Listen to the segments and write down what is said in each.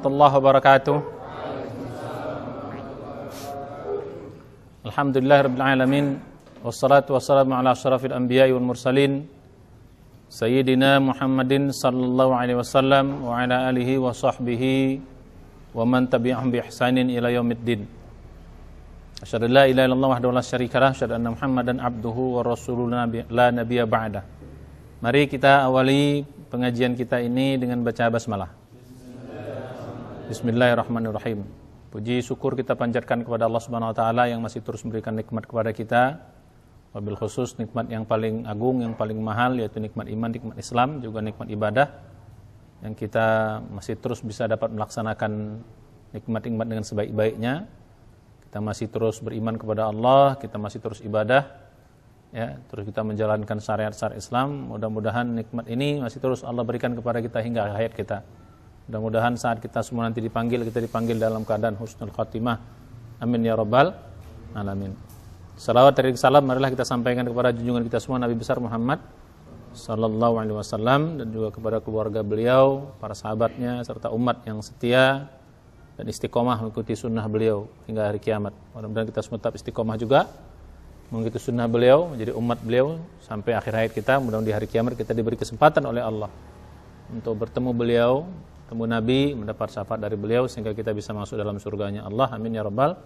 warahmatullahi wabarakatuh. Alhamdulillahirabbil alamin wassalatu wassalamu ala asyrafil anbiya'i wal mursalin sayyidina Muhammadin sallallahu alaihi wasallam wa ala alihi wa sahbihi wa man tabi'ahum bi ihsanin ila yaumiddin. Asyhadu an la ilaha illallah wahdahu la syarikalah, asyhadu anna Muhammadan abduhu wa rasuluhu la nabiyya ba'da. Mari kita awali pengajian kita ini dengan baca basmalah. Bismillahirrahmanirrahim. Puji syukur kita panjatkan kepada Allah Subhanahu wa taala yang masih terus memberikan nikmat kepada kita. Wabil khusus nikmat yang paling agung, yang paling mahal, yaitu nikmat iman, nikmat Islam, juga nikmat ibadah, yang kita masih terus bisa dapat melaksanakan nikmat-nikmat dengan sebaik-baiknya. Kita masih terus beriman kepada Allah, kita masih terus ibadah, ya, terus kita menjalankan syariat-syariat Islam. Mudah-mudahan nikmat ini masih terus Allah berikan kepada kita hingga hayat kita. Mudah-mudahan saat kita semua nanti dipanggil, kita dipanggil dalam keadaan husnul khatimah. Amin ya rabbal alamin. Salawat dan salam marilah kita sampaikan kepada junjungan kita semua Nabi besar Muhammad sallallahu alaihi wasallam, dan juga kepada keluarga beliau, para sahabatnya, serta umat yang setia dan istiqomah mengikuti sunnah beliau hingga hari kiamat. Mudah-mudahan kita semua tetap istiqomah juga mengikuti sunnah beliau, menjadi umat beliau sampai akhir hayat kita. Mudah-mudahan di hari kiamat kita diberi kesempatan oleh Allah untuk bertemu beliau, temu Nabi, mendapat syafaat dari beliau sehingga kita bisa masuk dalam surganya Allah. Amin ya rabbal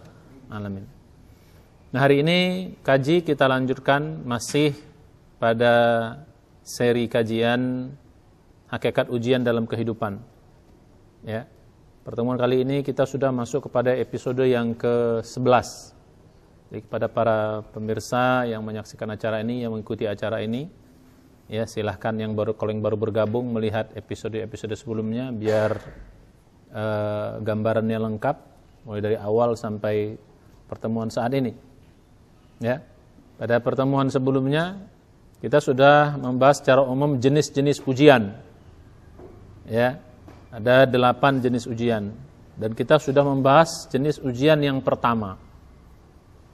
alamin. Nah, hari ini kaji kita lanjutkan masih pada seri kajian hakikat ujian dalam kehidupan. Ya. Pertemuan kali ini kita sudah masuk kepada episode yang ke-11. Jadi kepada para pemirsa yang menyaksikan acara ini, yang mengikuti acara ini, ya silahkan kalau yang baru bergabung melihat episode-episode sebelumnya biar gambarannya lengkap mulai dari awal sampai pertemuan saat ini. Ya, pada pertemuan sebelumnya kita sudah membahas secara umum jenis-jenis ujian. Ya, ada 8 jenis ujian dan kita sudah membahas jenis ujian yang pertama.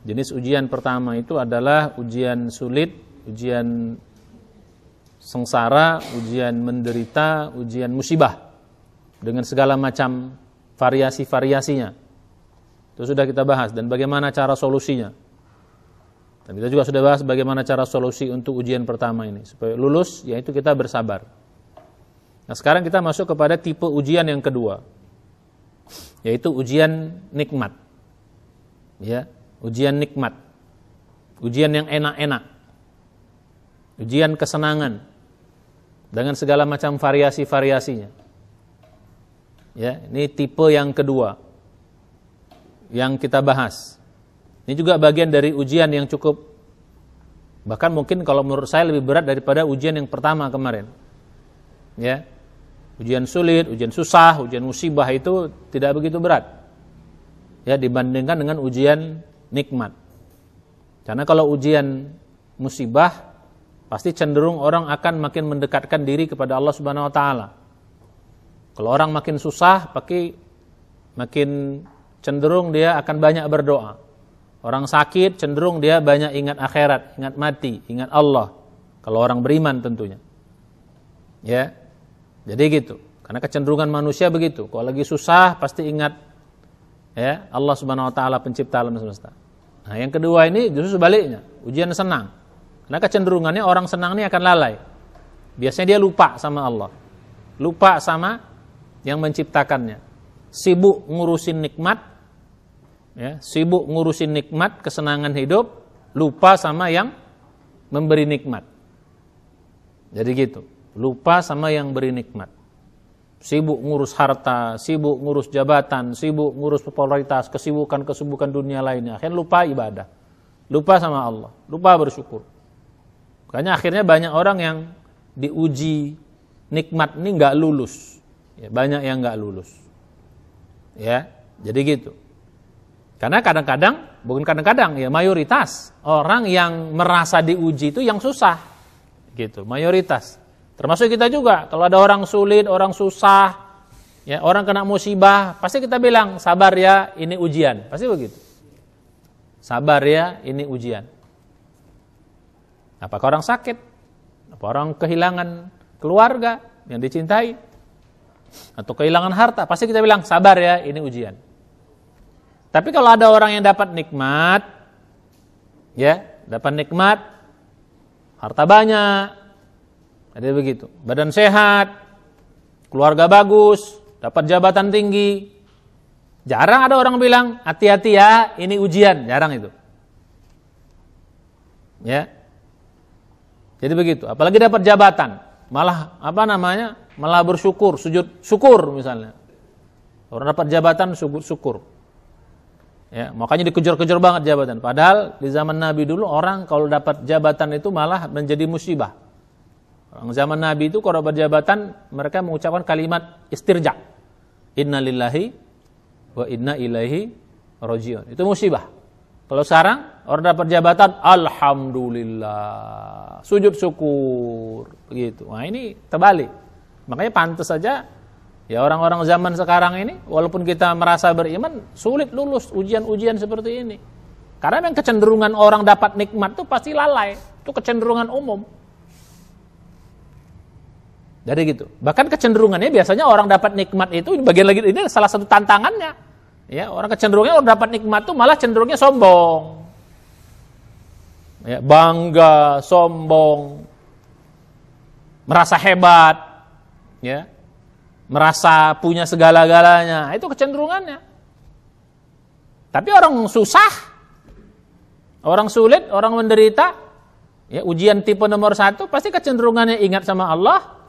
Jenis ujian pertama itu adalah ujian sulit, ujian sengsara, ujian menderita, ujian musibah dengan segala macam variasi-variasinya. Itu sudah kita bahas dan bagaimana cara solusinya. Dan kita juga sudah bahas bagaimana cara solusi untuk ujian pertama ini supaya lulus, yaitu kita bersabar. Nah, sekarang kita masuk kepada tipe ujian yang kedua, yaitu ujian nikmat. Ya, ujian nikmat. Ujian yang enak-enak. Ujian kesenangan dengan segala macam variasi-variasinya. Ya, ini tipe yang kedua yang kita bahas. Ini juga bagian dari ujian yang cukup, bahkan mungkin kalau menurut saya lebih berat daripada ujian yang pertama kemarin. Ya, ujian sulit, ujian susah, ujian musibah itu tidak begitu berat. Ya, dibandingkan dengan ujian nikmat. Karena kalau ujian musibah pasti cenderung orang akan makin mendekatkan diri kepada Allah Subhanahu wa taala. Kalau orang makin susah, makin cenderung dia akan banyak berdoa. Orang sakit cenderung dia banyak ingat akhirat, ingat mati, ingat Allah. Kalau orang beriman tentunya. Ya. Jadi gitu. Karena kecenderungan manusia begitu. Kalau lagi susah pasti ingat ya Allah Subhanahu wa taala pencipta alam semesta. Nah, yang kedua ini justru sebaliknya, ujian senang. Karena kecenderungannya orang senang ini akan lalai. Biasanya dia lupa sama Allah. Lupa sama yang menciptakannya. Sibuk ngurusin nikmat. Ya, sibuk ngurusin nikmat, kesenangan hidup, lupa sama yang memberi nikmat. Jadi gitu. Lupa sama yang beri nikmat. Sibuk ngurus harta, sibuk ngurus jabatan, sibuk ngurus popularitas, kesibukan-kesibukan dunia lainnya. Akhirnya lupa ibadah. Lupa sama Allah, lupa bersyukur. Makanya akhirnya banyak orang yang diuji nikmat ini enggak lulus. Ya, banyak yang enggak lulus. Ya, jadi gitu. Karena kadang-kadang ya mayoritas orang yang merasa diuji itu yang susah. Gitu, mayoritas. Termasuk kita juga, kalau ada orang sulit, orang susah, ya orang kena musibah, pasti kita bilang, sabar ya, ini ujian. Pasti begitu. Sabar ya, ini ujian. Apakah orang sakit? Apa orang kehilangan keluarga yang dicintai? atau kehilangan harta, pasti kita bilang sabar ya, ini ujian. Tapi kalau ada orang yang dapat nikmat, ya, dapat nikmat, harta banyak, ada begitu, badan sehat, keluarga bagus, dapat jabatan tinggi, jarang ada orang bilang hati-hati ya, ini ujian, jarang itu. Ya, jadi begitu. Apalagi dapat jabatan, malah malah bersyukur, sujud syukur misalnya. Orang dapat jabatan syukur. Ya, makanya dikejar-kejar banget jabatan. Padahal di zaman Nabi dulu orang kalau dapat jabatan itu malah menjadi musibah. Orang zaman Nabi itu kalau dapat jabatan mereka mengucapkan kalimat istirja. Inna lillahi wa inna ilaihi rajiun. Itu musibah. Kalau sekarang orang dapat jabatan alhamdulillah, sujud syukur, begitu. Nah, ini terbalik. Makanya pantas saja ya orang-orang zaman sekarang ini walaupun kita merasa beriman sulit lulus ujian-ujian seperti ini. Karena memang kecenderungan orang dapat nikmat itu pasti lalai. Itu kecenderungan umum. Jadi gitu. Bahkan kecenderungannya biasanya orang dapat nikmat itu bagian lagi ini salah satu tantangannya. Ya, orang kecenderungannya orang dapat nikmat itu malah cenderungnya sombong. Ya, bangga, sombong. Merasa hebat. Ya. Merasa punya segala-galanya, itu kecenderungannya. Tapi orang susah, orang sulit, orang menderita, ya ujian tipe nomor 1 pasti kecenderungannya ingat sama Allah,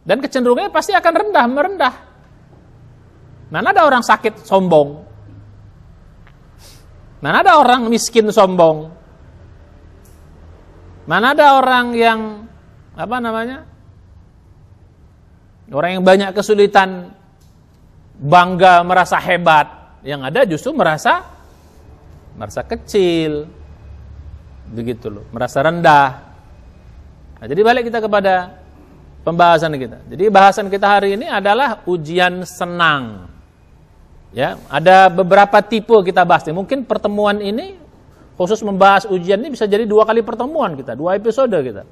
dan kecenderungannya pasti akan merendah. Mana ada orang sakit sombong, mana ada orang miskin sombong, mana ada orang yang orang yang banyak kesulitan bangga merasa hebat, yang ada justru merasa kecil, begitu loh, merasa rendah. Nah, jadi balik kita kepada pembahasan kita. Jadi bahasan kita hari ini adalah ujian senang. Ya, ada beberapa tipe kita bahas. Mungkin pertemuan ini khusus membahas ujian ini bisa jadi 2 kali pertemuan kita, 2 episode kita.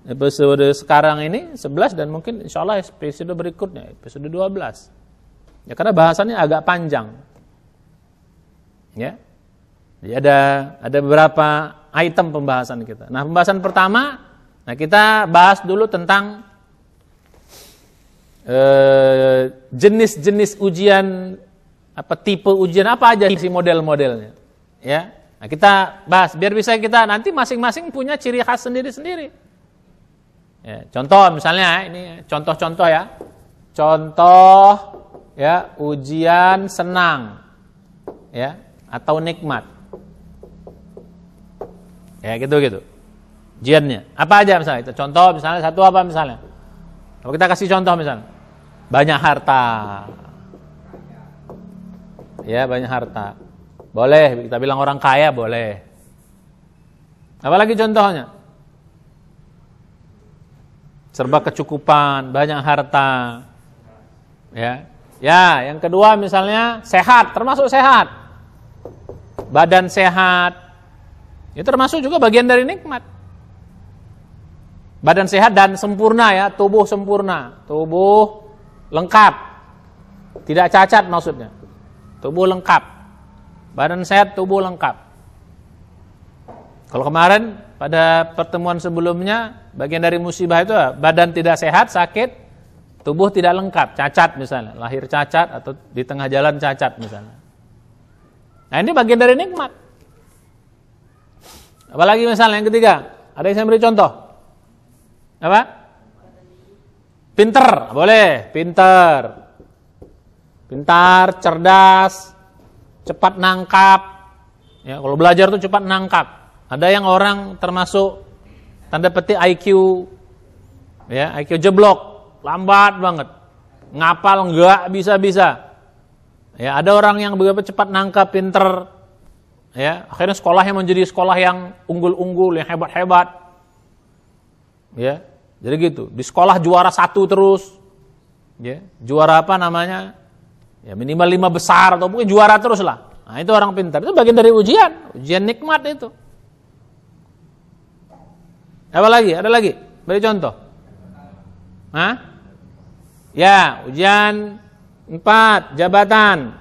Episode sekarang ini 11 dan mungkin insya Allah episode berikutnya episode 12. Ya karena bahasannya agak panjang. Ya. Jadi ada beberapa item pembahasan kita. Nah, pembahasan pertama, kita bahas dulu tentang jenis-jenis ujian, tipe ujian apa aja sih model-modelnya. Ya. Nah, kita bahas biar bisa kita nanti masing-masing punya ciri khas sendiri-sendiri. Ya, contoh misalnya ini contoh-contoh ya. Contoh ya ujian senang. Ya, atau nikmat. Ya, gitu-gitu. Ujiannya. Apa aja misalnya? Itu contoh misalnya satu apa misalnya? Kalau kita kasih contoh misalnya. Banyak harta. Ya, banyak harta. Boleh, kita bilang orang kaya boleh. Apalagi contohnya? Serba kecukupan, banyak harta. Ya. Ya, yang kedua misalnya sehat, termasuk sehat. Badan sehat. Itu termasuk juga bagian dari nikmat. Badan sehat dan sempurna ya, tubuh sempurna, tubuh lengkap. Tidak cacat maksudnya. Tubuh lengkap. Badan sehat, tubuh lengkap. Kalau kemarin pada pertemuan sebelumnya, bagian dari musibah itu badan tidak sehat, sakit, tubuh tidak lengkap, cacat misalnya, lahir cacat atau di tengah jalan cacat misalnya. Nah, ini bagian dari nikmat. Apalagi misalnya yang ketiga, ada yang saya beri contoh. Apa? Pinter, boleh, pinter. Pintar, cerdas, cepat nangkap. Ya, kalau belajar tuh cepat nangkap. Ada yang orang termasuk tanda petik IQ, ya IQ jeblok, lambat banget, ngapal enggak bisa-bisa. Ya ada orang yang begitu cepat nangkap, pinter, ya akhirnya sekolahnya menjadi sekolah yang unggul-unggul, yang hebat-hebat. Ya, jadi gitu. Di sekolah juara 1 terus, ya juara ya minimal 5 besar atau mungkin juara terus lah. Nah itu orang pintar. Itu bagian dari ujian nikmat itu. Apa lagi? Ada lagi? Beri contoh. Hah? Ya, ujian 4, jabatan.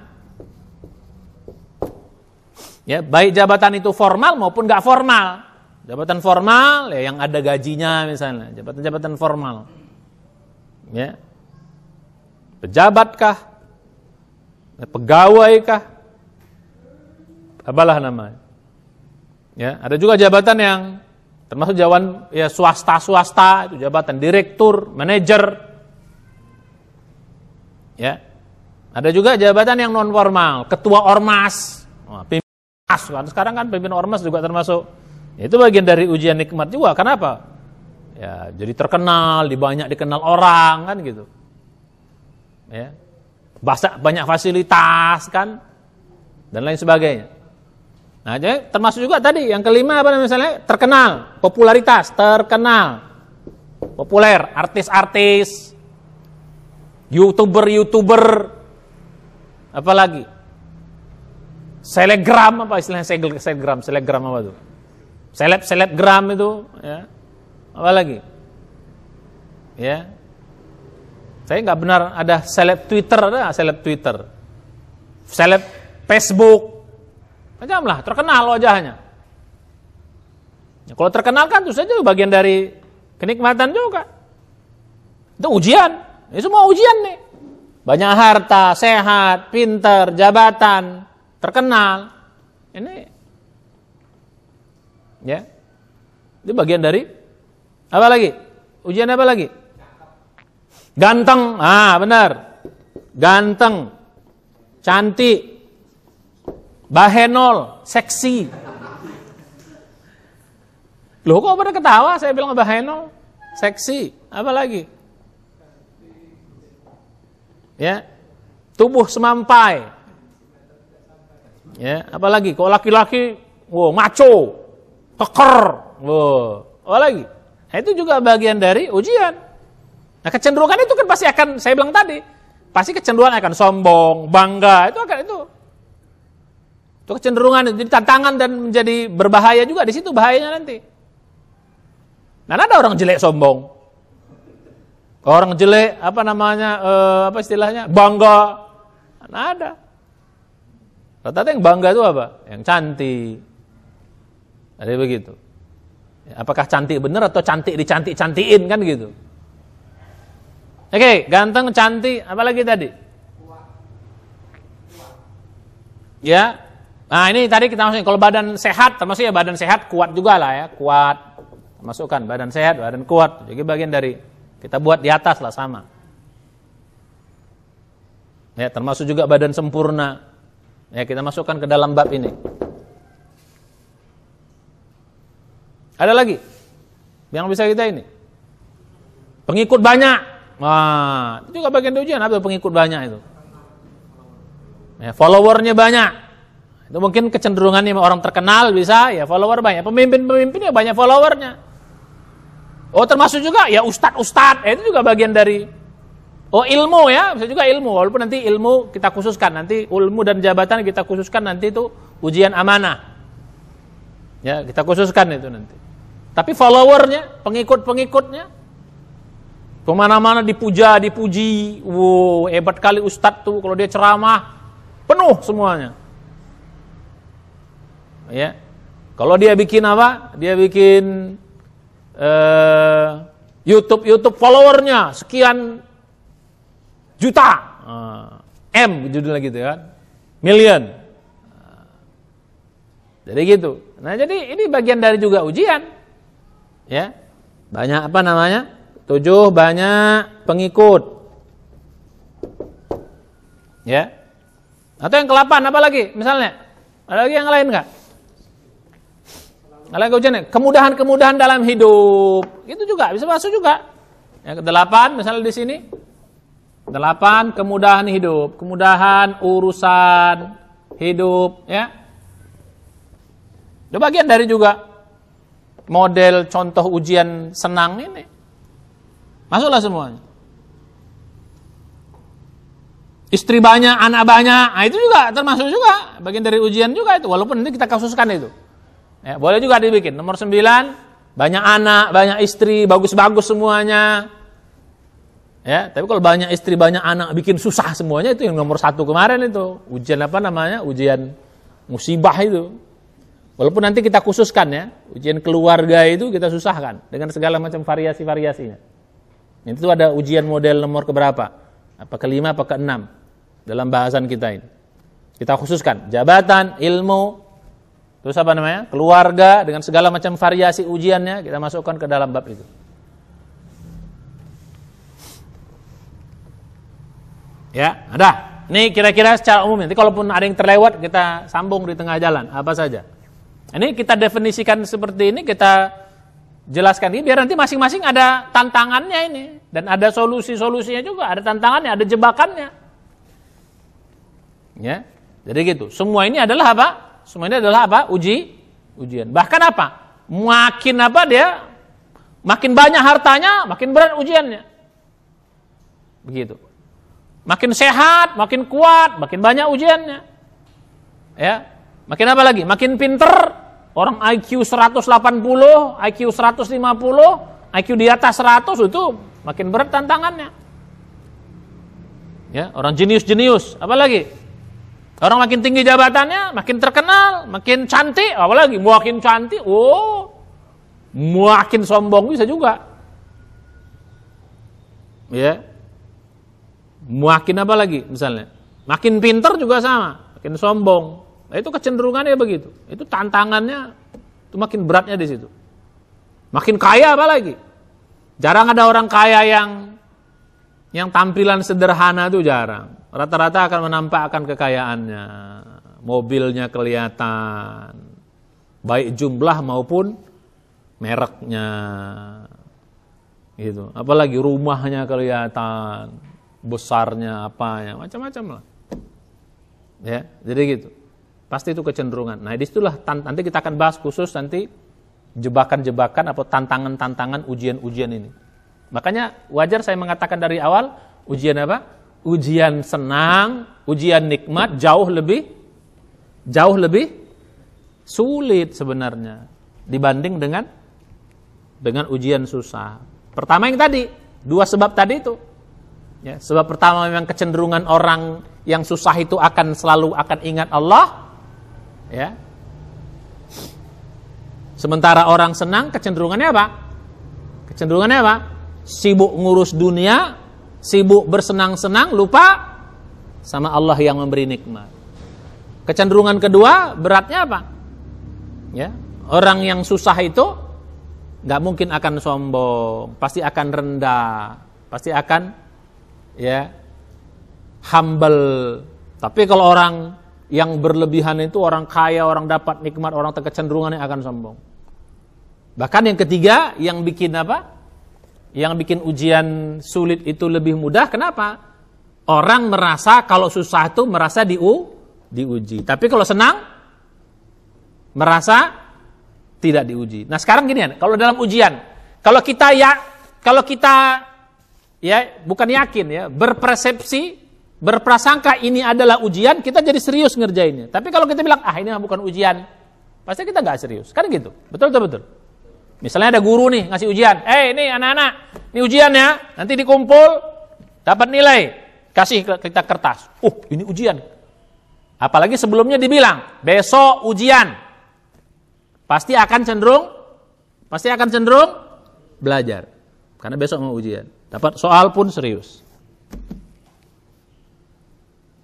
Ya, baik jabatan itu formal maupun nggak formal. Jabatan formal ya yang ada gajinya misalnya, jabatan-jabatan formal. Ya. Pejabatkah? Pegawai kah? Apalah namanya. Ya, ada juga jabatan yang termasuk jabatan ya swasta itu jabatan direktur, manajer. Ya. Ada juga jabatan yang non formal, ketua ormas. Pimpinan ormas. Sekarang kan pimpinan ormas juga termasuk. Itu bagian dari ujian nikmat juga. Kenapa? Ya, jadi terkenal, banyak dikenal orang kan gitu. Ya. Banyak fasilitas kan dan lain sebagainya. Nah, jadi termasuk juga tadi yang kelima apa namanya misalnya terkenal, popularitas, terkenal. Populer, artis-artis, YouTuber, apalagi? Selebgram apa istilahnya selebgram apa tuh? Selebgram itu ya. Apa lagi? Ya. Saya nggak benar ada seleb Twitter, seleb Facebook, macamlah terkenal wajahnya. Ya, kalau terkenal kan itu saja bagian dari kenikmatan juga. Itu ujian, ini semua ujian nih. Banyak harta, sehat, pintar, jabatan, terkenal. Ini, ya, itu bagian dari apa lagi? Ujian apa lagi? Ganteng, benar. Ganteng, cantik, bahenol, seksi. Loh kok pada ketawa? Saya bilang bahenol, seksi. Apa lagi? Ya, tubuh semampai. Ya, apa lagi? Kok laki-laki, macho, keker, apa lagi? Nah, itu juga bagian dari ujian. Nah, kecenderungan itu kan pasti akan, saya bilang tadi, pasti kecenderungan akan sombong, bangga, itu kecenderungan, jadi tantangan dan menjadi berbahaya juga di situ bahayanya nanti. Nah, ada orang jelek sombong, orang jelek apa namanya, apa istilahnya, bangga, nah, ada. Rata-rata yang bangga itu apa? Yang cantik, ada begitu. Apakah cantik benar atau cantik dicantik-cantikin kan gitu? Oke, ganteng, cantik, apalagi tadi? Ya, nah ini tadi kita masukin kalau badan sehat, termasuk ya badan sehat kuat juga lah ya, kuat. Masukkan badan sehat, badan kuat, jadi bagian dari kita buat di atas lah sama. Ya, termasuk juga badan sempurna. Ya, kita masukkan ke dalam bab ini. Ada lagi yang bisa kita ini. Pengikut banyak. Wah, itu juga bagian dari ujian. Apa pengikut banyak itu? Ya, followernya banyak. Itu mungkin kecenderungannya orang terkenal bisa ya follower banyak. Pemimpin-pemimpinnya banyak followernya. Oh, termasuk juga ya ustad-ustad. Itu juga bagian dari ilmu ya, bisa juga ilmu. Walaupun nanti ilmu kita khususkan, nanti ilmu dan jabatan kita khususkan nanti itu ujian amanah. Ya, kita khususkan itu nanti. Tapi followernya, pengikut-pengikutnya, kemana-mana dipuji, wow hebat kali ustadz tuh kalau dia ceramah penuh semuanya. Ya, kalau dia bikin apa? Dia bikin YouTube followernya sekian juta, M judulnya gitu kan, million. Jadi gitu. Nah jadi ini bagian dari juga ujian. Ya, banyak apa namanya? 7 banyak pengikut. Ya. Atau yang ke-8 apa lagi? Misalnya, ada lagi yang lain enggak? Ada lagi ujian, kemudahan-kemudahan dalam hidup. Itu juga bisa masuk juga. Yang ke-8 misalnya di sini. 8 kemudahan hidup, kemudahan urusan hidup, ya. Itu bagian dari juga model contoh ujian senang ini. Masuklah semuanya. Istri banyak, anak banyak, nah itu juga termasuk juga bagian dari ujian juga itu. Walaupun nanti kita kasuskan itu. Ya, boleh juga dibikin. Nomor 9, banyak anak, banyak istri, bagus-bagus semuanya. Ya, tapi kalau banyak istri, banyak anak, bikin susah semuanya, itu yang nomor 1 kemarin itu. Ujian apa namanya? Ujian musibah itu. Walaupun nanti kita khususkan ya, ujian keluarga itu kita susahkan dengan segala macam variasi-variasinya. Itu ada ujian model nomor keberapa? Apa ke-5 apa ke-6 dalam bahasan kita ini. Kita khususkan jabatan, ilmu, terus apa namanya? Keluarga dengan segala macam variasi ujiannya kita masukkan ke dalam bab itu. Ya, ada. Ini kira-kira secara umum. Nanti kalaupun ada yang terlewat kita sambung di tengah jalan. Apa saja. Ini kita definisikan seperti ini, kita jelaskan ini biar nanti masing-masing ada tantangannya ini dan ada solusi-solusinya juga, ada tantangannya, ada jebakannya. Ya. Jadi gitu. Semua ini adalah apa? Semua ini adalah apa? Ujian. Bahkan apa? Makin apa dia? Makin banyak hartanya, makin berat ujiannya. Begitu. Makin sehat, makin kuat, makin banyak ujiannya. Ya. Makin apa lagi? Makin pinter, orang IQ 180, IQ 150, IQ di atas 100 itu makin berat tantangannya. Ya, orang jenius, apa lagi? Orang makin tinggi jabatannya, makin terkenal, makin cantik, apa lagi? Makin cantik, makin sombong bisa juga. Ya. Makin apa lagi misalnya? Makin pinter juga sama, makin sombong. Nah, itu kecenderungannya begitu. Itu tantangannya itu makin beratnya di situ. Makin kaya apa lagi? Jarang ada orang kaya yang tampilan sederhana itu jarang. Rata-rata akan menampakkan kekayaannya. Mobilnya kelihatan. Baik jumlah maupun mereknya. Gitu. Apalagi rumahnya kelihatan. Besarnya apanya, macam-macam lah. Ya, jadi gitu. Pasti itu kecenderungan. Nah, disitulah nanti kita akan bahas khusus nanti jebakan-jebakan atau tantangan-tantangan ujian-ujian ini. Makanya wajar saya mengatakan dari awal, ujian apa? Ujian senang, ujian nikmat jauh lebih sulit sebenarnya dibanding dengan ujian susah. Pertama yang tadi, 2 sebab tadi itu. Ya, sebab pertama memang kecenderungan orang yang susah itu selalu akan ingat Allah. Ya. Sementara orang senang kecenderungannya apa? Kecenderungannya apa? Sibuk ngurus dunia, sibuk bersenang-senang, lupa sama Allah yang memberi nikmat. Kecenderungan kedua beratnya apa? Ya, orang yang susah itu nggak mungkin akan sombong, pasti akan rendah, pasti akan humble. Tapi kalau orang yang berlebihan itu, orang kaya, orang dapat nikmat, orang kecenderungannya akan sombong. Bahkan yang ketiga, yang bikin apa? Yang bikin ujian sulit itu lebih mudah, kenapa? Orang merasa kalau susah itu merasa diuji. Tapi kalau senang, merasa tidak diuji. Nah sekarang gini ya, kalau dalam ujian, kalau kita bukan yakin ya, berpersepsi, berprasangka ini adalah ujian, kita jadi serius ngerjainnya. Tapi kalau kita bilang, ini bukan ujian, pasti kita nggak serius. Kan gitu, betul. Misalnya ada guru nih ngasih ujian, ini anak-anak, ini ujian ya, nanti dikumpul, dapat nilai, kasih kita kertas. Ini ujian. Apalagi sebelumnya dibilang, besok ujian, pasti akan cenderung belajar, karena besok mau ujian. Dapat soal pun serius.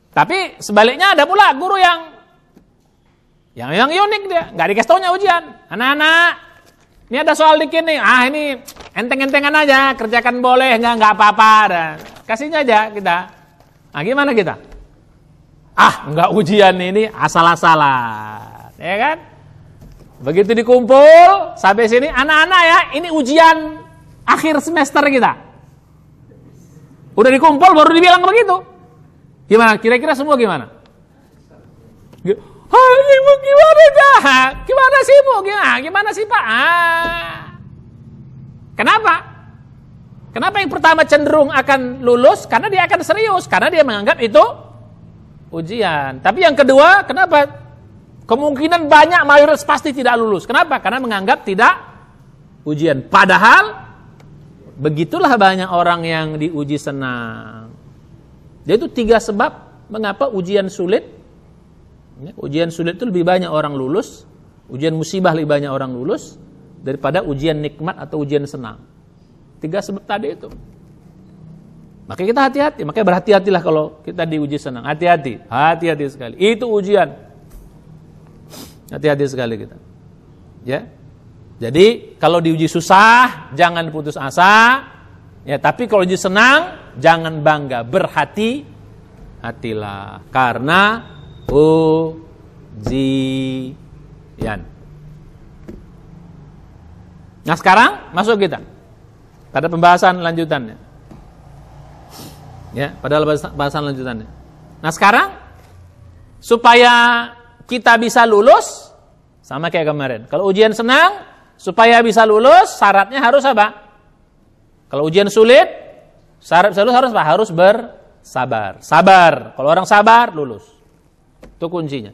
Tapi sebaliknya ada pula guru yang unik dia, nggak dikasih taunya ujian. Anak-anak, ini ada soal dikit nih. Ini enteng-entengan aja, kerjakan boleh, nggak apa-apa. Kasihnya aja kita. Nah, gimana kita? Nggak ujian ini, asal-asalan, ya kan? Begitu dikumpul sampai sini, anak-anak ya, ini ujian akhir semester kita. Udah dikumpul baru dibilang begitu. Gimana? Kira-kira semua gimana? Ibu gimana dah? Gimana sih ibu? Gimana sih pak? Kenapa? Kenapa yang pertama cenderung akan lulus? Karena dia akan serius. Karena dia menganggap itu ujian. Tapi yang kedua, kenapa? Kemungkinan banyak mayoritas pasti tidak lulus. Kenapa? Karena menganggap tidak ujian. Padahal Begitulah banyak orang yang diuji senang. Jadi itu 3 sebab mengapa ujian sulit. Ujian sulit itu lebih banyak orang lulus, ujian musibah lebih banyak orang lulus daripada ujian nikmat atau ujian senang. 3 sebab tadi itu. Makanya kita hati-hati, makanya berhati-hatilah kalau kita diuji senang. Hati-hati, hati-hati sekali. Itu ujian. Hati-hati sekali kita. Ya. Jadi kalau diuji susah jangan putus asa, ya, tapi kalau uji senang jangan bangga, berhati-hatilah karena ujian. Nah, sekarang masuk kita pada pembahasan lanjutannya. Ya, pada pembahasan lanjutannya. Nah, sekarang supaya kita bisa lulus sama kayak kemarin. Kalau ujian senang supaya bisa lulus, syaratnya harus apa? Kalau ujian sulit, syarat lulus harus apa? Harus bersabar. Sabar. Kalau orang sabar, lulus. Itu kuncinya.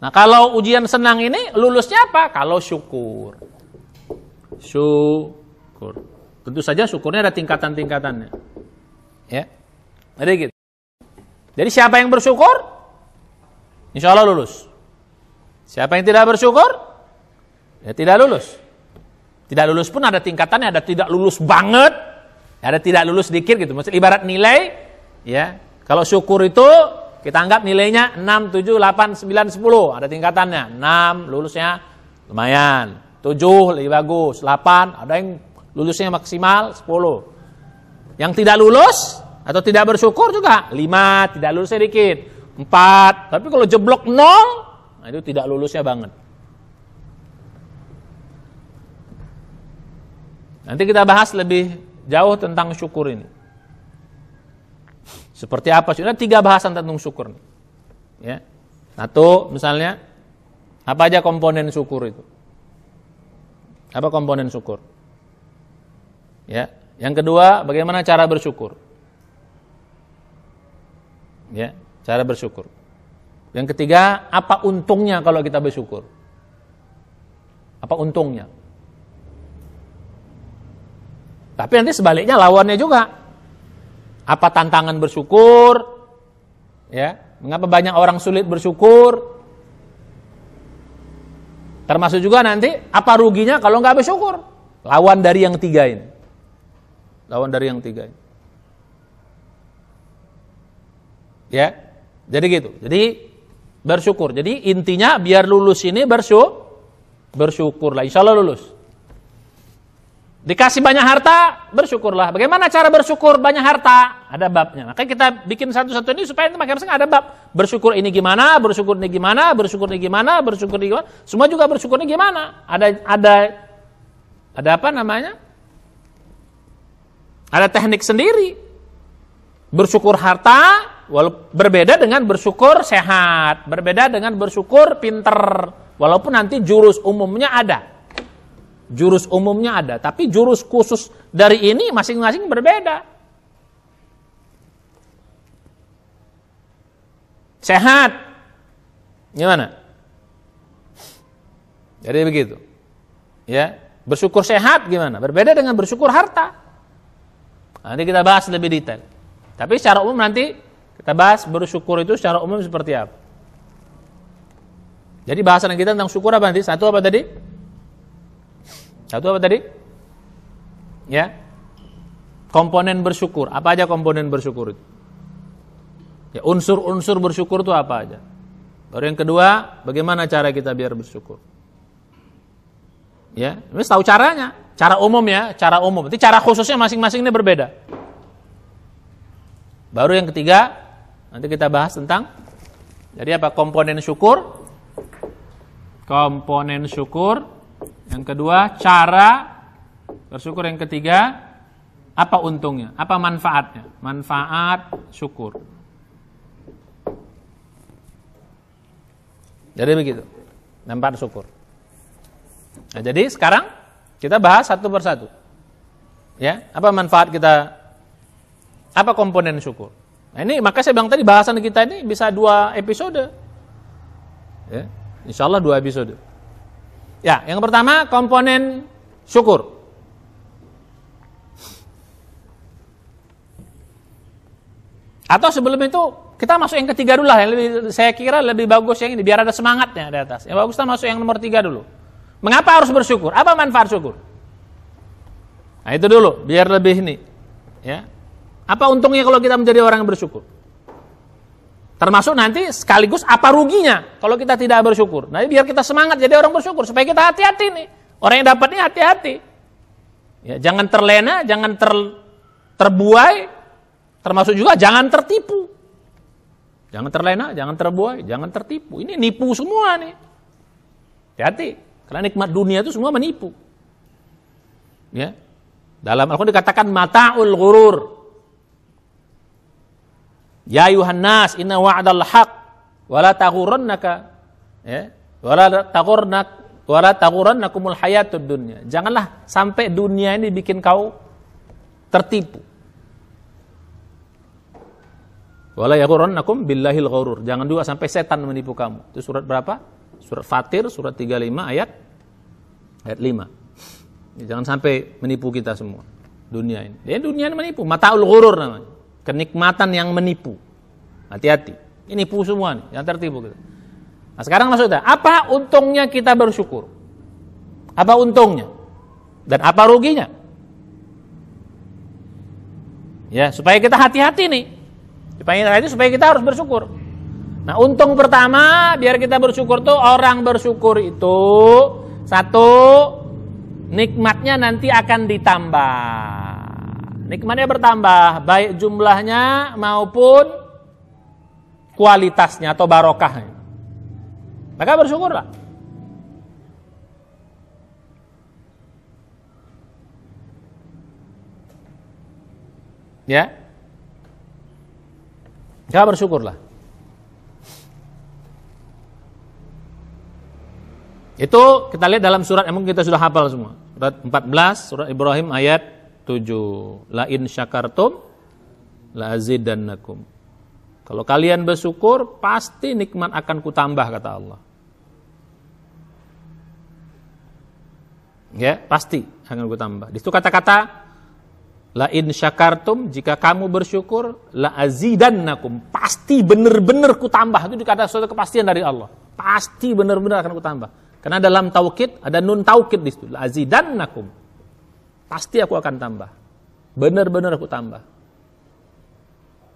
Nah, kalau ujian senang ini, lulusnya apa? Kalau syukur. Syukur. Tentu saja syukurnya ada tingkatan-tingkatannya. Ya. Jadi gitu. Jadi siapa yang bersyukur? Insya Allah lulus. Siapa yang tidak bersyukur? Ya tidak lulus. Tidak lulus pun ada tingkatannya, ada tidak lulus banget, ada tidak lulus sedikit gitu. Maksudnya ibarat nilai, ya. Kalau syukur itu kita anggap nilainya 6, 7, 8, 9, 10, ada tingkatannya. 6 lulusnya lumayan, 7 lebih bagus, 8 ada yang lulusnya maksimal 10. Yang tidak lulus atau tidak bersyukur juga 5, tidak lulus sedikit, 4. Tapi kalau jeblok 0, nah itu tidak lulusnya banget. Nanti kita bahas lebih jauh tentang syukur ini. Seperti apa? Sudah 3 bahasan tentang syukur. Ya. Satu, misalnya, apa aja komponen syukur itu? Apa komponen syukur? Ya. Yang kedua, bagaimana cara bersyukur? Ya, cara bersyukur. Yang ketiga, apa untungnya kalau kita bersyukur? Apa untungnya? Tapi nanti sebaliknya lawannya juga. Apa tantangan bersyukur? Ya, mengapa banyak orang sulit bersyukur? Termasuk juga nanti apa ruginya kalau nggak bersyukur? Lawan dari yang 3 ini. Lawan dari yang 3 ini. Ya, jadi gitu. Jadi bersyukur. Jadi intinya biar lulus ini bersyukurlah. Insya Allah lulus. Dikasih banyak harta, bersyukurlah. Bagaimana cara bersyukur banyak harta? Ada babnya. Makanya kita bikin satu-satu ini supaya makin ada bab. Bersyukur ini gimana, bersyukur ini gimana, bersyukur ini gimana, bersyukur ini gimana. Semua juga bersyukur ini gimana. Ada apa namanya? Ada teknik sendiri. Bersyukur harta, berbeda dengan bersyukur sehat. Berbeda dengan bersyukur pinter. Walaupun nanti jurus umumnya ada. Jurus umumnya ada, tapi jurus khusus dari ini masing-masing berbeda. Sehat, gimana? Jadi begitu. Ya, bersyukur sehat gimana? Berbeda dengan bersyukur harta. Nanti kita bahas lebih detail. Tapi secara umum nanti kita bahas bersyukur itu secara umum seperti apa. Jadi bahasan kita tentang syukur apa nanti? Satu apa tadi? Ya. Komponen bersyukur. Apa aja komponen bersyukur itu? Ya, unsur-unsur bersyukur itu apa aja? Baru yang kedua, bagaimana cara kita biar bersyukur? Ya, ini tahu caranya. Cara umum ya, cara umum. Nanti cara khususnya masing-masing ini berbeda. Baru yang ketiga, nanti kita bahas tentang jadi apa? Komponen syukur. Komponen syukur. Yang kedua, cara bersyukur. Yang ketiga, apa untungnya? Apa manfaatnya? Manfaat syukur. Jadi begitu. Manfaat syukur. Nah, jadi sekarang kita bahas satu persatu. Ya, apa manfaat kita? Apa komponen syukur? Nah, ini maka saya bilang tadi bahasan kita ini bisa 2 episode. Ya, insyaallah 2 episode. Ya, yang pertama komponen syukur. Atau sebelum itu kita masuk yang ketiga dulu lah. Saya kira lebih bagus yang ini biar ada semangatnya di atas. Yang bagus kita masuk yang nomor 3 dulu. Mengapa harus bersyukur? Apa manfaat syukur? Nah itu dulu biar lebih ini. Ya. Apa untungnya kalau kita menjadi orang yang bersyukur? Termasuk nanti sekaligus apa ruginya kalau kita tidak bersyukur. Nah biar kita semangat jadi orang bersyukur supaya kita hati-hati nih. Orang yang dapat ini hati-hati. Ya, jangan terlena, jangan terbuai. Termasuk juga jangan tertipu. Jangan terlena, jangan terbuai, jangan tertipu. Ini nipu semua nih. Hati-hati. Karena nikmat dunia itu semua menipu. Ya. Dalam Al-Quran dikatakan mata'ul ghurur. Ya ayuhan nas inna wa'dal haq wala taghurrannaka ya wala taghurrannakumul hayatud dunya. Janganlah sampai dunia ini bikin kau tertipu. Wala yaghurrannakum billahil ghurur. Jangan juga sampai setan menipu kamu. Itu surat berapa? Surat Fatir surat 35 ayat 5. Jangan sampai menipu kita semua. Dunia ini. Dia dunia ini menipu, mata'ul ghurur namanya. Kenikmatan yang menipu. Hati-hati. Ini nipu semua nih, yang tertipu kita. Nah, sekarang maksudnya, apa untungnya kita bersyukur? Apa untungnya? Dan apa ruginya? Ya, supaya kita hati-hati nih. Supaya kita harus bersyukur. Nah, untung pertama biar kita bersyukur tuh orang bersyukur itu satu nikmatnya nanti akan ditambah. Nikmatnya bertambah baik jumlahnya maupun kualitasnya atau barokahnya. Maka bersyukurlah. Ya. Maka bersyukurlah. Itu kita lihat dalam surat yang mungkin kita sudah hafal semua. Surat 14, surat Ibrahim ayat 7. La in syakartum la azidannakum. Kalau kalian bersyukur, pasti nikmat akan kutambah, kata Allah. Ya, pasti akan kutambah. Di situ kata-kata la in syakartum, jika kamu bersyukur, la azidannakum, pasti benar-benar kutambah. Itu dikata suatu kepastian dari Allah. Pasti benar-benar akan kutambah. Karena dalam taukid ada nun taukid di situ, la azidannakum. Pasti aku akan tambah. Benar-benar aku tambah.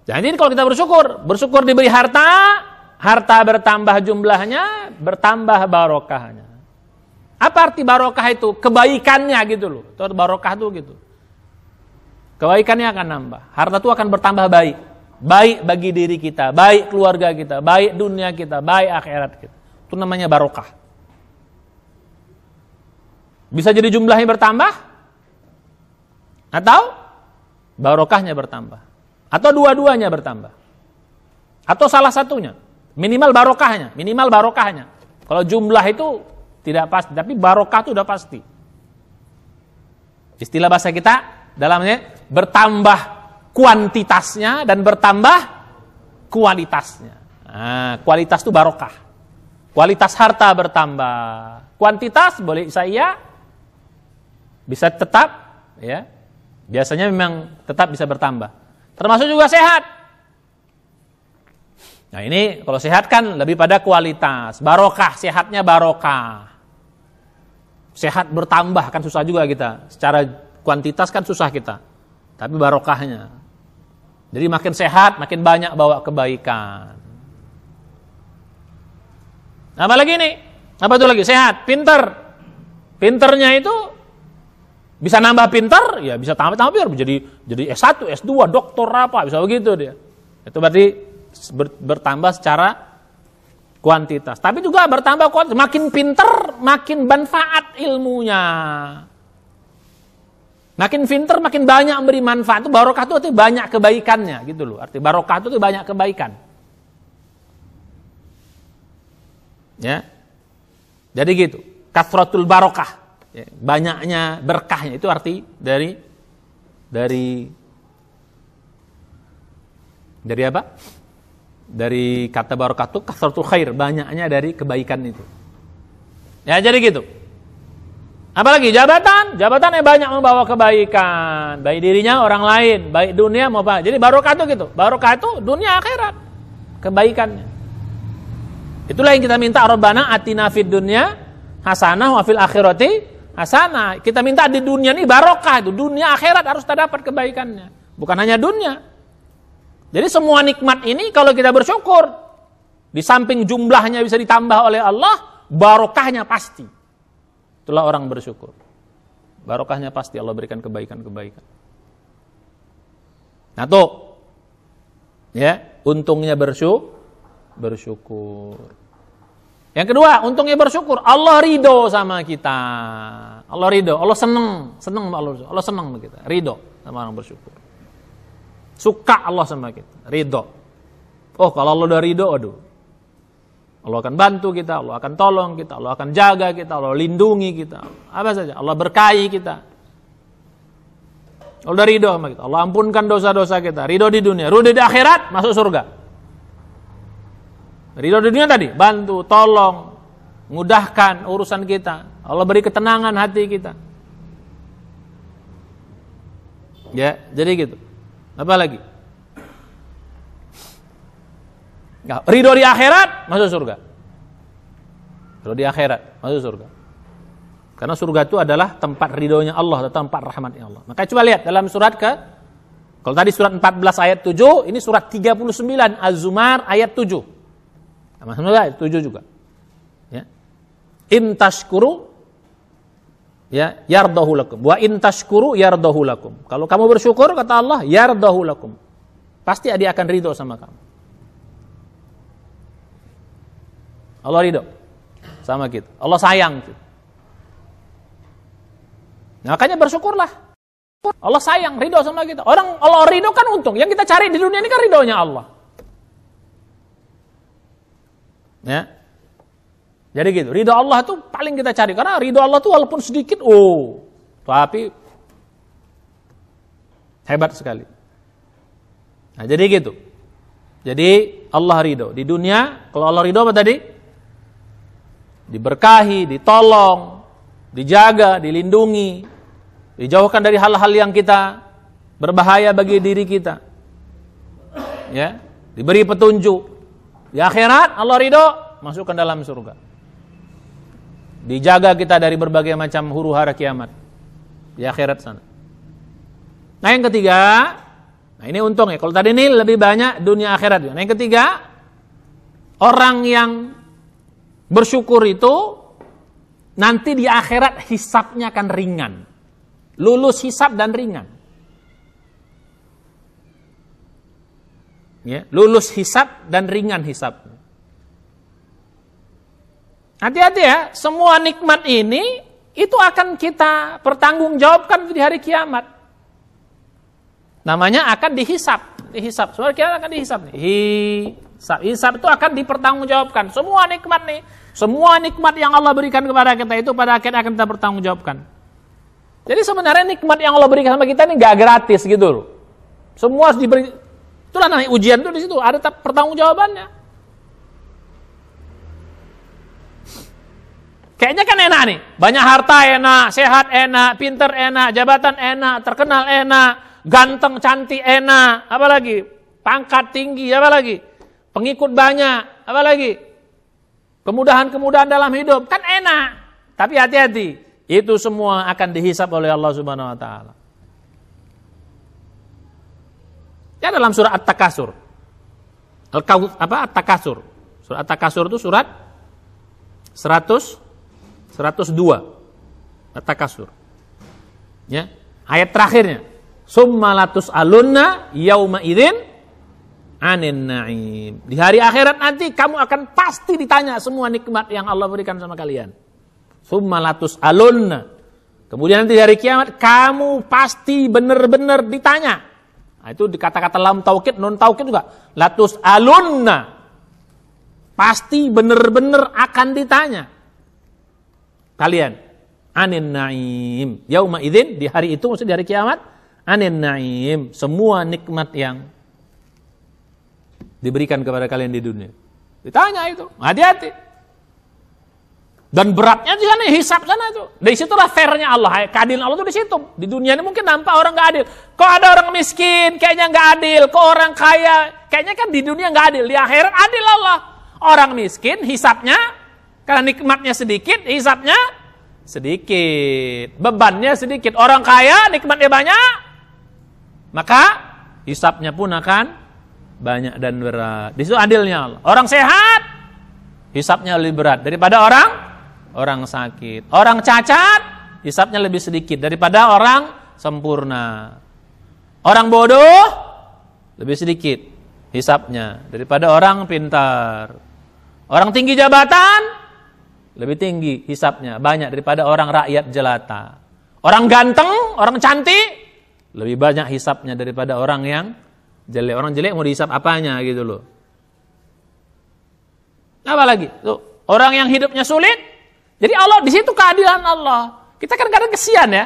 Jadi kalau kita bersyukur diberi harta bertambah jumlahnya, bertambah barokahnya. Apa arti barokah itu? Kebaikannya gitu loh. Itu barokah itu gitu. Kebaikannya akan nambah. Harta itu akan bertambah baik. Baik bagi diri kita, baik keluarga kita, baik dunia kita, baik akhirat kita. Itu namanya barokah. Bisa jadi jumlahnya bertambah atau barokahnya bertambah. Atau dua-duanya bertambah. Atau salah satunya. Minimal barokahnya. Kalau jumlah itu tidak pasti, tapi barokah itu sudah pasti. Istilah bahasa kita dalamnya bertambah kuantitasnya dan bertambah kualitasnya. Nah, kualitas itu barokah. Kualitas harta bertambah. Kuantitas boleh saya bisa tetap, ya. Biasanya memang tetap bisa bertambah. Termasuk juga sehat. Nah ini kalau sehat kan lebih pada kualitas. Barokah, sehatnya barokah. Sehat bertambah kan susah juga kita. Secara kuantitas kan susah kita. Tapi barokahnya. Jadi makin sehat, makin banyak bawa kebaikan. Apa lagi nih? Apa itu lagi? Sehat, pinter. Pinternya itu bisa nambah pintar, ya bisa tambah biar jadi S1, S2, doktor apa, bisa begitu dia. Itu berarti bertambah secara kuantitas. Tapi juga bertambah kuantitas. Makin pintar, makin manfaat ilmunya. Makin pintar, makin banyak memberi manfaat. Itu barokah itu artinya banyak kebaikannya, gitu loh. Arti barokah itu banyak kebaikan. Ya. Jadi gitu. Kathratul barokah. Ya, banyaknya berkahnya itu arti dari apa? Dari kata barokah itu kathratul khair, banyaknya dari kebaikan itu. Ya jadi gitu. Apalagi jabatan, jabatannya banyak membawa kebaikan, baik dirinya, orang lain, baik dunia maupun. Jadi barokah itu gitu. Barokah itu dunia akhirat, kebaikannya. Itulah yang kita minta, Rabbana atina fid dunya hasanah wa fil akhirati hasanah. Kita minta di dunia ini barokah, itu dunia akhirat harus terdapat kebaikannya. Bukan hanya dunia. Jadi semua nikmat ini kalau kita bersyukur, di samping jumlahnya bisa ditambah oleh Allah, barokahnya pasti. Itulah orang bersyukur. Barokahnya pasti Allah berikan kebaikan-kebaikan. Nah tuh, ya, untungnya bersyukur. Yang kedua, untungnya bersyukur. Allah ridho sama kita. Allah ridho, Allah senang sama Allah senang sama kita. Ridho sama orang bersyukur. Suka Allah sama kita, ridho. Oh, kalau Allah udah ridho, aduh, Allah akan bantu kita, Allah akan tolong kita, Allah akan jaga kita, Allah lindungi kita, apa saja, Allah berkahi kita. Allah udah ridho sama kita, Allah ampunkan dosa-dosa kita, ridho di dunia, ridho di akhirat, masuk surga. Ridho di dunia tadi, bantu, tolong, mudahkan urusan kita, Allah beri ketenangan hati kita. Ya, jadi gitu. Apa lagi? Ridho di akhirat, masuk surga. Ridho di akhirat, masuk surga. Karena surga itu adalah tempat ridhonya Allah, atau tempat rahmatnya Allah. Maka coba lihat dalam surat kalau tadi surat 14 ayat 7, ini surat 39 Az-Zumar ayat 7. Sama-sama ayat 7 juga. Ya. In tashkuru ya yardahu lakum wa in tashkuru yardahu lakum. Kalau kamu bersyukur kata Allah yardahu lakum. Pasti dia akan ridho sama kamu. Allah ridho sama kita. Allah sayang. Makanya bersyukurlah. Allah sayang, ridho sama kita. Orang Allah ridho kan untung. Yang kita cari di dunia ini kan ridhonya Allah. Ya. Jadi gitu, ridho Allah itu paling kita cari. Karena ridho Allah itu walaupun sedikit, tapi hebat sekali. Nah jadi gitu. Jadi Allah ridho. Di dunia, kalau Allah ridho apa tadi? Diberkahi, ditolong, dijaga, dilindungi, dijauhkan dari hal-hal yang kita berbahaya bagi diri kita. Ya, diberi petunjuk. Di akhirat Allah ridho, masukkan dalam surga. Dijaga kita dari berbagai macam huru-hara kiamat di akhirat sana. Nah yang ketiga, nah ini untung ya. Kalau tadi ini lebih banyak dunia akhirat. Nah yang ketiga, orang yang bersyukur itu nanti di akhirat hisabnya akan ringan, lulus hisab dan ringan. Ya, lulus hisab dan ringan hisab. Hati-hati ya, semua nikmat ini itu akan kita pertanggungjawabkan di hari kiamat. Namanya akan dihisab. Soal kiamat akan dihisab nih. Hisab itu akan dipertanggungjawabkan. Semua nikmat yang Allah berikan kepada kita itu pada akhirnya akan kita pertanggungjawabkan. Jadi sebenarnya nikmat yang Allah berikan sama kita ini gak gratis gitu loh. Semua harus diberi. Itulah namanya ujian itu di situ ada pertanggungjawabannya. Kayaknya kan enak nih, banyak harta enak, sehat enak, pinter enak, jabatan enak, terkenal enak, ganteng, cantik enak, apalagi pangkat tinggi, apalagi pengikut banyak, apalagi kemudahan-kemudahan dalam hidup, kan enak. Tapi hati-hati, itu semua akan dihisab oleh Allah Subhanahu Wa Taala. Ya dalam surat At-Takasur, At-Takasur, surat At-Takasur itu surat 102 At-Takasur. Ya, ayat terakhirnya summa latus alunna yauma idzin anin na'im. Di hari akhirat nanti kamu akan pasti ditanya semua nikmat yang Allah berikan sama kalian. Summa latus alunna. Kemudian nanti di hari kiamat kamu pasti benar-benar ditanya. Nah, itu di kata-kata lam taukid, nun taukid juga. Latus alunna. Pasti benar-benar akan ditanya. Kalian anin na'im yauma idzin, di hari itu maksudnya di hari kiamat, anin na'im, semua nikmat yang diberikan kepada kalian di dunia ditanya itu. Hati-hati, Dan beratnya di sana, hisab sana tuh. Dari situlah fairnya Allah. Keadilan Allah tuh di situ. Di dunia ini mungkin nampak orang nggak adil. Kok ada orang miskin, kayaknya nggak adil. Kok orang kaya, kayaknya kan di dunia nggak adil. Di akhirat adil Allah. Orang miskin, hisabnya, karena nikmatnya sedikit, hisabnya sedikit. Bebannya sedikit. Orang kaya, nikmatnya banyak, maka hisabnya pun akan banyak dan berat. Di situ adilnya Allah. Orang sehat, hisabnya lebih berat daripada orang sakit. Orang cacat, hisabnya lebih sedikit daripada orang sempurna. Orang bodoh, lebih sedikit hisabnya daripada orang pintar. Orang tinggi jabatan, lebih tinggi hisabnya, banyak daripada orang rakyat jelata. Orang ganteng, orang cantik, lebih banyak hisabnya daripada orang yang jelek. Orang jelek mau dihisab apanya gitu loh. Apa lagi? Tuh, orang yang hidupnya sulit. Jadi Allah, di situ keadilan Allah. Kita kan kadang kesian ya.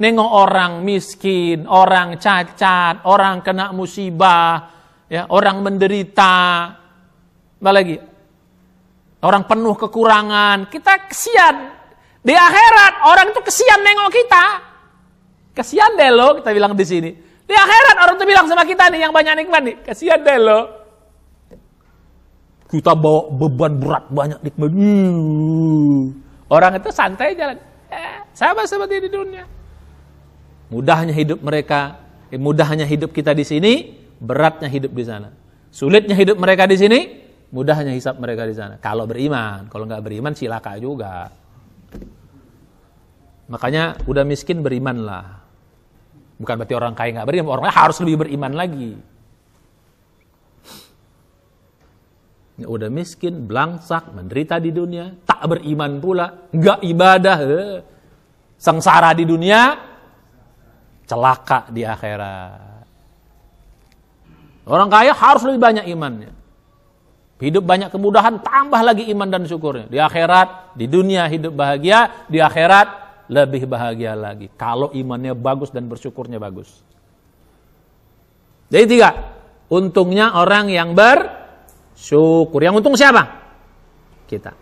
Nengok orang miskin, orang cacat, orang kena musibah, ya, orang menderita. Apa lagi? Orang penuh kekurangan. Kita kesian. Di akhirat orang itu kesian nengok kita. Kesian deh lo, kita bilang di sini. Di akhirat orang itu bilang sama kita nih yang banyak nikmat nih, kesian deh lo. Kita bawa beban berat banyak nikmat. Orang itu santai jalan. Sama seperti di dunia. Mudahnya hidup mereka, mudahnya hidup kita di sini, beratnya hidup di sana. Sulitnya hidup mereka di sini, mudahnya hisab mereka di sana. Kalau beriman, kalau nggak beriman cilaka juga. Makanya udah miskin berimanlah. Bukan berarti orang kaya nggak beriman, orang kaya harus lebih beriman lagi. Udah miskin, belangsak, menderita di dunia, tak beriman pula, nggak ibadah, sengsara di dunia, celaka di akhirat. Orang kaya harus lebih banyak imannya. Hidup banyak kemudahan, tambah lagi iman dan syukurnya. Di akhirat, di dunia hidup bahagia, di akhirat lebih bahagia lagi. Kalau imannya bagus dan bersyukurnya bagus. Jadi 3, untungnya orang yang bersyukur. Yang untung siapa? Kita.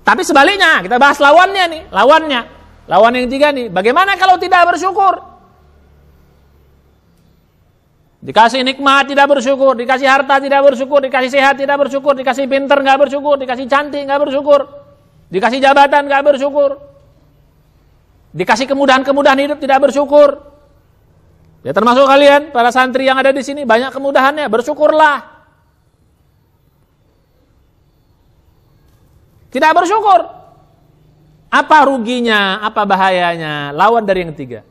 Tapi sebaliknya, kita bahas lawannya nih. Lawan yang 3 nih. Bagaimana kalau tidak bersyukur? Dikasih nikmat tidak bersyukur, dikasih harta tidak bersyukur, dikasih sehat tidak bersyukur, dikasih pinter nggak bersyukur, dikasih cantik nggak bersyukur, dikasih jabatan nggak bersyukur, dikasih kemudahan-kemudahan hidup tidak bersyukur. Ya termasuk kalian para santri yang ada di sini banyak kemudahannya, bersyukurlah. Tidak bersyukur. Apa ruginya, apa bahayanya? Lawan dari yang 3.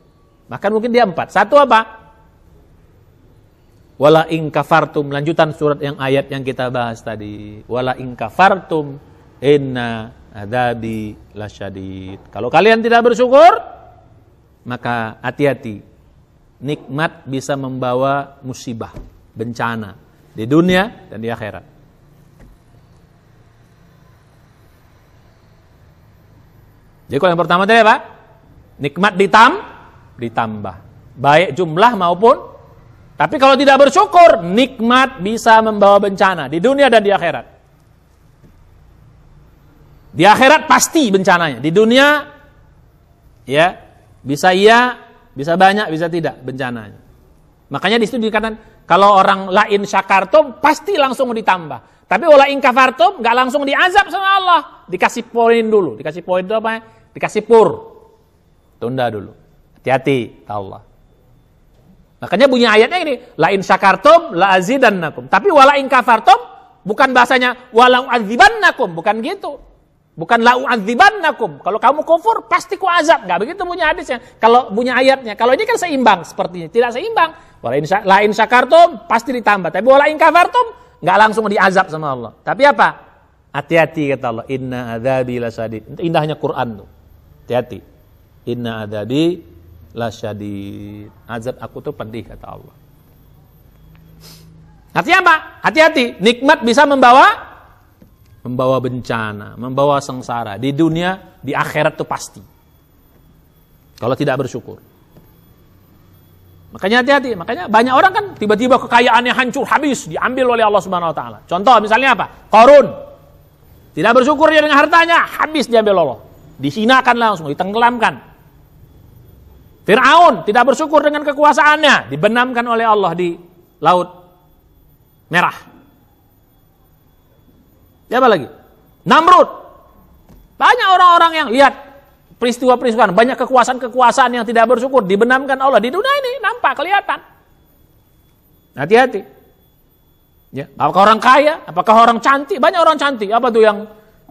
Bahkan mungkin dia 4. 1 apa? Wala in kafartum, lanjutan surat yang ayat yang kita bahas tadi. Wala in kafartum inna adzabi lasyadid. Kalau kalian tidak bersyukur, maka hati-hati. Nikmat bisa membawa musibah, bencana di dunia dan di akhirat. Jadi kalau yang pertama tadi apa? Nikmat ditambah. Baik jumlah maupun. Tapi kalau tidak bersyukur, nikmat bisa membawa bencana di dunia dan di akhirat. Di akhirat pasti bencananya. Di dunia, ya bisa banyak, bisa tidak bencananya. Makanya di situ dikatakan kalau orang lain syakartum pasti langsung ditambah. Tapi wala in kafartum nggak langsung diazab sama Allah. Dikasih poin dulu. Dikasih poin itu apa? Dikasih pur. Tunda dulu. Hati-hati, Allah. Makanya bunyi ayatnya ini, la in syakartum la azidannakum. Tapi wala in kafartum bukan bahasanya wala u'adzibannakum, bukan gitu. Bukan la u'adzibannakum. Kalau kamu kufur pasti ku azab. Enggak begitu bunyi hadisnya. Kalau bunyi ayatnya, kalau ini kan seimbang sepertinya. Tidak seimbang. La in syakartum pasti ditambah. Tapi wala in kafartum enggak langsung diazab sama Allah. Tapi apa? Hati-hati kata Allah, inna adzabi lasyadid. Itu indahnya Quran tuh. Hati-hati. Inna adzabi lasyadid. Azab aku tuh pedih kata Allah. Artinya apa? Hati-hati. Nikmat bisa membawa bencana, membawa sengsara di dunia, di akhirat tuh pasti. Kalau tidak bersyukur. Makanya hati-hati. Makanya banyak orang kan tiba-tiba kekayaannya hancur habis, diambil oleh Allah Subhanahu wa taala. Contoh misalnya apa? Qarun. Tidak bersyukur dia dengan hartanya, habis dia beloloh. Disinakan langsung, ditenggelamkan. Fir'aun tidak bersyukur dengan kekuasaannya, dibenamkan oleh Allah di Laut Merah. Siapa lagi? Namrud. Banyak orang-orang yang lihat peristiwa-peristiwa, banyak kekuasaan-kekuasaan yang tidak bersyukur, dibenamkan Allah di dunia ini, nampak, kelihatan. Hati-hati. Ya, apakah orang kaya? Apakah orang cantik? Banyak orang cantik. Apa tuh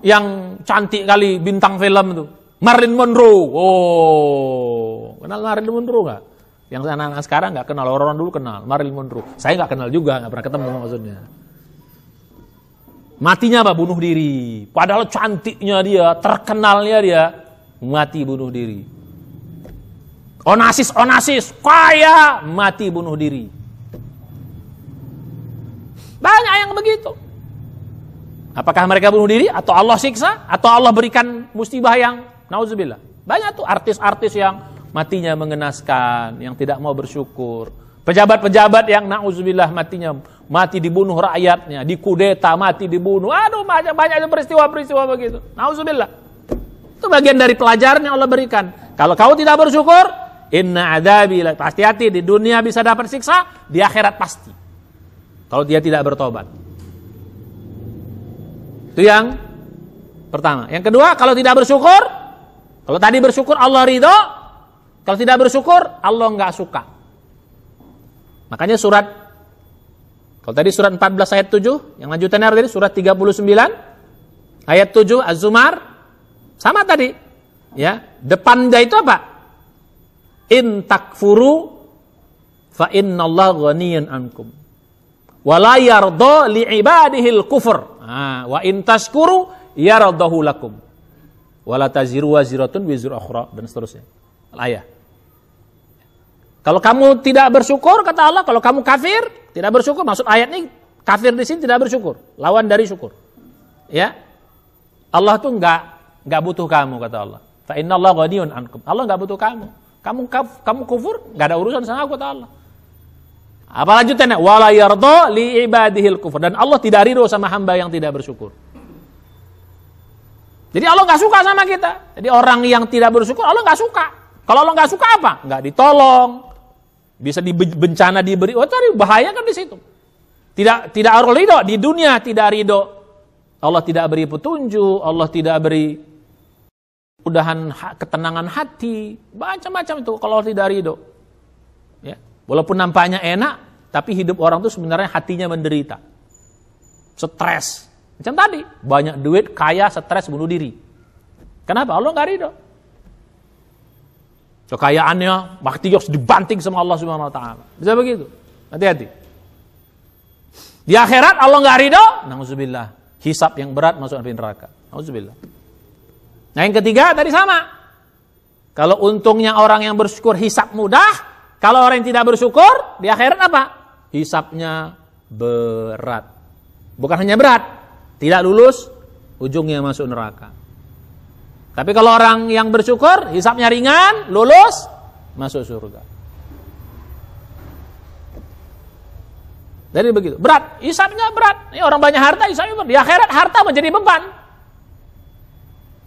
yang cantik kali bintang film itu? Marilyn Monroe. Oh, kenal Marilyn Monroe nggak? Yang anak-anak sekarang nggak kenal, orang dulu kenal Marilyn Monroe. Saya nggak kenal juga, nggak pernah ketemu maksudnya. Matinya apa? Bunuh diri. Padahal cantiknya dia, terkenalnya dia, mati bunuh diri. Onassis, kaya, mati bunuh diri. Banyak yang begitu. Apakah mereka bunuh diri? Atau Allah siksa? Atau Allah berikan musibah yang nauzubillah? Banyak tuh artis-artis yang matinya mengenaskan, yang tidak mau bersyukur. Pejabat-pejabat yang nauzubillah matinya, mati dibunuh rakyatnya, dikudeta, mati dibunuh. Aduh, banyak peristiwa-peristiwa begitu. Nauzubillah. Itu bagian dari pelajaran yang Allah berikan. Kalau kau tidak bersyukur, inna adzabi, pasti hati, di dunia bisa dapat siksa, di akhirat pasti. Kalau dia tidak bertobat. Itu yang pertama. Yang kedua, kalau tidak bersyukur, kalau tadi bersyukur Allah ridho, kalau tidak bersyukur Allah enggak suka. Makanya kalau tadi surat 14 ayat 7, yang lanjutannya tadi surat 39 ayat 7 Az-Zumar, sama tadi. Ya, depannya itu apa? In takfuru fa innallaha ghaniyun ankum. Wala yarda li'ibadihil kufur. Wa in tashkuru yardahu lakum. Wala taziru waziratun wizra ukhra, dan seterusnya. Al-ayah. Kalau kamu tidak bersyukur, kata Allah, kalau kamu kafir, tidak bersyukur, maksud ayat ini kafir di sini tidak bersyukur, lawan dari syukur. Ya. Allah tuh enggak butuh kamu, kata Allah. Fa innallaha ghaniyun ankum. Allah enggak butuh kamu. Kamu kufur, enggak ada urusan sama aku, kata Allah. Apa lanjutannya? Wala yarda li ibadihil kufur, dan Allah tidak ridho sama hamba yang tidak bersyukur. Jadi Allah enggak suka sama kita. Jadi orang yang tidak bersyukur Allah enggak suka. Kalau Allah enggak suka apa? Enggak ditolong. Bisa bencana diberi. Oh, tadi bahaya kan di situ. Tidak ridho di dunia, tidak ridho. Allah tidak beri petunjuk, Allah tidak beri kemudahan, ketenangan hati, macam-macam itu kalau Allah tidak ridho. Ya. Walaupun nampaknya enak, tapi hidup orang itu sebenarnya hatinya menderita. Stres. Macam tadi, banyak duit, kaya, stres, bunuh diri. Kenapa? Allah enggak ridho. Kekayaannya, bakti harus dibanting sama Allah Subhanahu wa taala. Bisa begitu. Hati-hati. Di akhirat Allah enggak ridho, nauzubillah. Hisab yang berat masuk neraka. Nauzubillah. Nah, yang ketiga tadi sama. Kalau untungnya orang yang bersyukur hisab mudah, kalau orang yang tidak bersyukur di akhirat apa? Hisabnya berat. Bukan hanya berat, tidak lulus, ujungnya masuk neraka. Tapi kalau orang yang bersyukur, hisabnya ringan, lulus, masuk surga. Jadi begitu. Berat, hisabnya berat. Ini orang banyak harta, hisabnya berat. Di akhirat harta menjadi beban.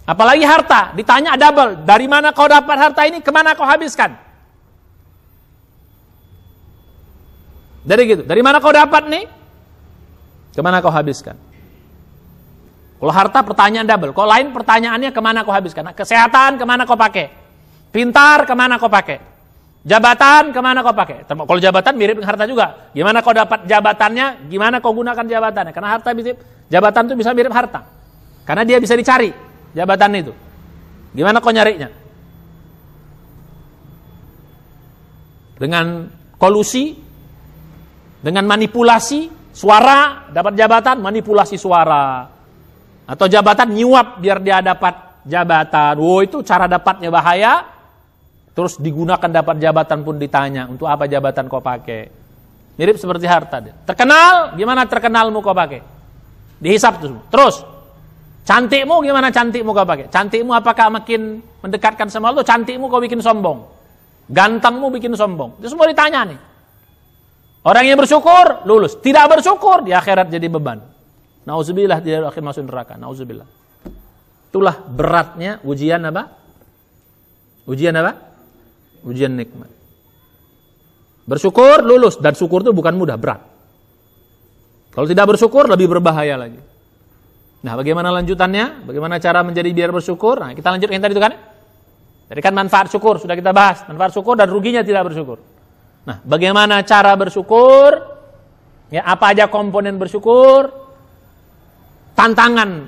Apalagi harta, ditanya double. Dari mana kau dapat harta ini, kemana kau habiskan? Dari gitu. Dari mana kau dapat nih? Kemana kau habiskan? Kalau harta pertanyaan double, kalau lain pertanyaannya kemana kau habiskan? Kesehatan kemana kau pakai? Pintar kemana kau pakai? Jabatan kemana kau pakai? Kalau jabatan mirip dengan harta juga. Gimana kau dapat jabatannya? Gimana kau gunakan jabatannya? Karena jabatan itu bisa mirip harta. Karena dia bisa dicari jabatan itu. Gimana kau nyarinya? Dengan kolusi, dengan manipulasi suara, dapat jabatan, manipulasi suara. Atau jabatan nyuap biar dia dapat jabatan. Wow, itu cara dapatnya bahaya. Terus digunakan dapat jabatan pun ditanya, untuk apa jabatan kau pakai? Mirip seperti harta. Terkenal, gimana terkenalmu kau pakai? Dihisap tuh. Terus, cantikmu gimana cantikmu kau pakai? Cantikmu apakah makin mendekatkan sama Allah? Cantikmu kau bikin sombong. Gantengmu bikin sombong. Itu semua ditanya nih. Orang yang bersyukur, lulus. Tidak bersyukur, di akhirat jadi beban. Nauzubillah dia akhir masuk neraka. Nauzubillah. Itulah beratnya ujian apa? Ujian apa? Ujian nikmat. Bersyukur lulus, dan syukur itu bukan mudah, berat. Kalau tidak bersyukur lebih berbahaya lagi. Nah, bagaimana lanjutannya? Bagaimana cara menjadi biar bersyukur? Nah, kita lanjutkan tadi itu kan. Jadi kan manfaat syukur sudah kita bahas, manfaat syukur dan ruginya tidak bersyukur. Nah, bagaimana cara bersyukur? Ya, apa aja komponen bersyukur? Tantangan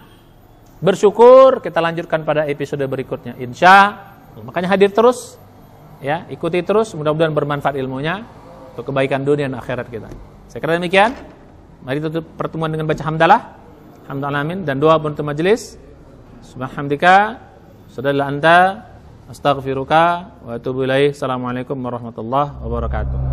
bersyukur kita lanjutkan pada episode berikutnya. Insya Allah. Makanya hadir terus, ya, ikuti terus. Mudah-mudahan bermanfaat ilmunya untuk kebaikan dunia dan akhirat kita. Saya kira demikian. Mari tutup pertemuan dengan baca hamdalah, hamdalah amin, dan doa penutup majelis. Subhanallah, sadalla anta, astaghfiruka wa atubu ilaih. Assalamualaikum warahmatullahi wabarakatuh.